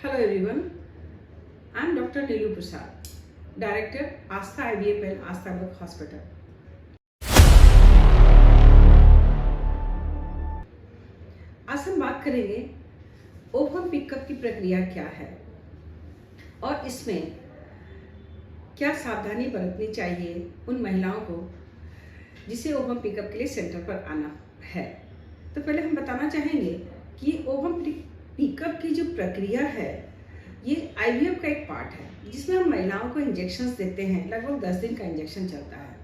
Hello everyone, I am Dr. Neelu Prasad, Director, Astha IVF and Astha Book Hospital. आज हम बात करेंगे ovum pickup की प्रक्रिया क्या है और इसमें क्या सावधानी बरतनी चाहिए उन महिलाओं को जिसे ओवम पिकअप के लिए सेंटर पर आना है। तो पहले हम बताना चाहेंगे कि ओवम पिकअप की जो प्रक्रिया है ये आईवीएफ का एक पार्ट है जिसमें हम महिलाओं को इंजेक्शंस देते हैं। लगभग 10 दिन का इंजेक्शन चलता है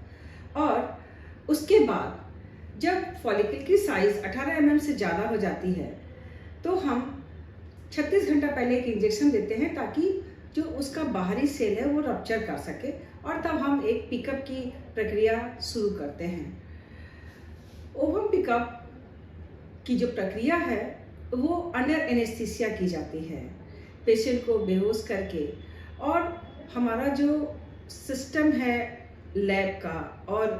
और उसके बाद जब फॉलिकल की साइज 18 mm से ज़्यादा हो जाती है तो हम 36 घंटा पहले एक इंजेक्शन देते हैं ताकि जो उसका बाहरी सेल है वो रप्चर कर सके और तब हम एक पिकअप की प्रक्रिया शुरू करते हैं। ओवम पिकअप की जो प्रक्रिया है वो अंडर एनेस्थीसिया की जाती है, पेशेंट को बेहोश करके, और हमारा जो सिस्टम है लैब का और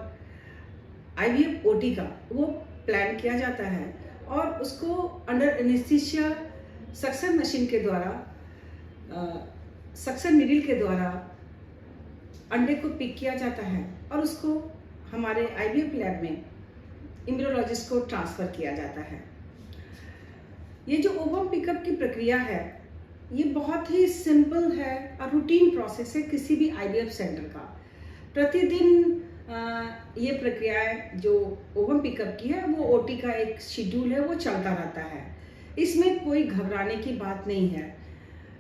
आईवीएफ ओटी का वो प्लान किया जाता है और उसको अंडर एनेस्थीसिया सक्शन मशीन के द्वारा, सक्शन नीडल के द्वारा अंडे को पिक किया जाता है और उसको हमारे आईवीएफ लैब में एम्ब्रियोलॉजिस्ट को ट्रांसफ़र किया जाता है। ये जो ओवम पिकअप की प्रक्रिया है ये बहुत ही सिंपल है और रूटीन प्रोसेस है किसी भी आईवीएफ सेंटर का। प्रतिदिन ये प्रक्रियाएं जो ओवम पिकअप की है वो ओटी का एक शेड्यूल है, वो चलता रहता है। इसमें कोई घबराने की बात नहीं है।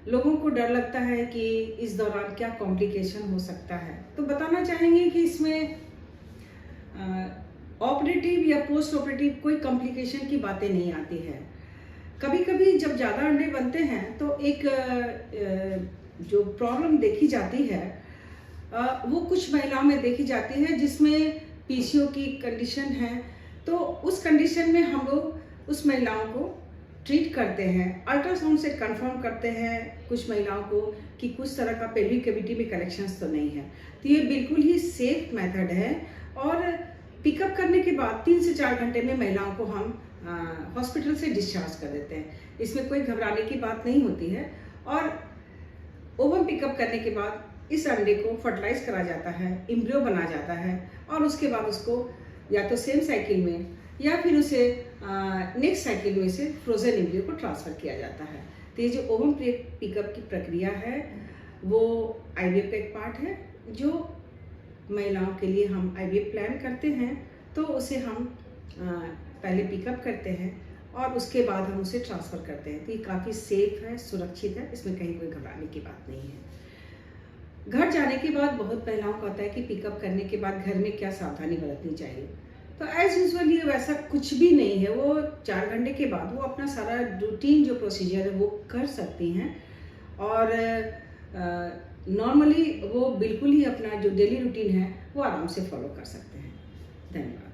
लोगों को डर लगता है कि इस दौरान क्या कॉम्प्लिकेशन हो सकता है, तो बताना चाहेंगे कि इसमें ऑपरेटिव या पोस्ट ऑपरेटिव कोई कॉम्प्लिकेशन की बातें नहीं आती है। कभी कभी जब ज़्यादा अंडे बनते हैं तो एक जो प्रॉब्लम देखी जाती है वो कुछ महिलाओं में देखी जाती है जिसमें पीसीओ की कंडीशन है। तो उस कंडीशन में हम लोग उस महिलाओं को ट्रीट करते हैं, अल्ट्रासाउंड से कंफर्म करते हैं कुछ महिलाओं को कि कुछ तरह का पेल्विक कैविटी में कलेक्शंस तो नहीं है। तो ये बिल्कुल ही सेफ मेथड है और पिकअप करने के बाद 3 से 4 घंटे में महिलाओं को हम हॉस्पिटल से डिस्चार्ज कर देते हैं। इसमें कोई घबराने की बात नहीं होती है। और ओवम पिकअप करने के बाद इस अंडे को फर्टिलाइज करा जाता है, एम्ब्रियो बना जाता है और उसके बाद उसको या तो सेम साइकिल में या फिर उसे नेक्स्ट साइकिल में से फ्रोजन एम्ब्रियो को ट्रांसफ़र किया जाता है। तो ये जो ओवम पिकअप की प्रक्रिया है वो आईवीएफ का एक पार्ट है। जो महिलाओं के लिए हम आईवीएफ प्लान करते हैं तो उसे हम पहले पिकअप करते हैं और उसके बाद हम उसे ट्रांसफ़र करते हैं। तो ये काफ़ी सेफ है, सुरक्षित है, इसमें कहीं कोई घबराने की बात नहीं है। घर जाने के बाद बहुत महिलाओं को आता है कि पिकअप करने के बाद घर में क्या सावधानी बरतनी चाहिए। तो एज यूजुअल ये वैसा कुछ भी नहीं है। वो 4 घंटे के बाद वो अपना सारा रूटीन जो प्रोसीजर है वो कर सकती हैं और नॉर्मली वो बिल्कुल ही अपना जो डेली रूटीन है वो आराम से फॉलो कर सकते हैं। धन्यवाद।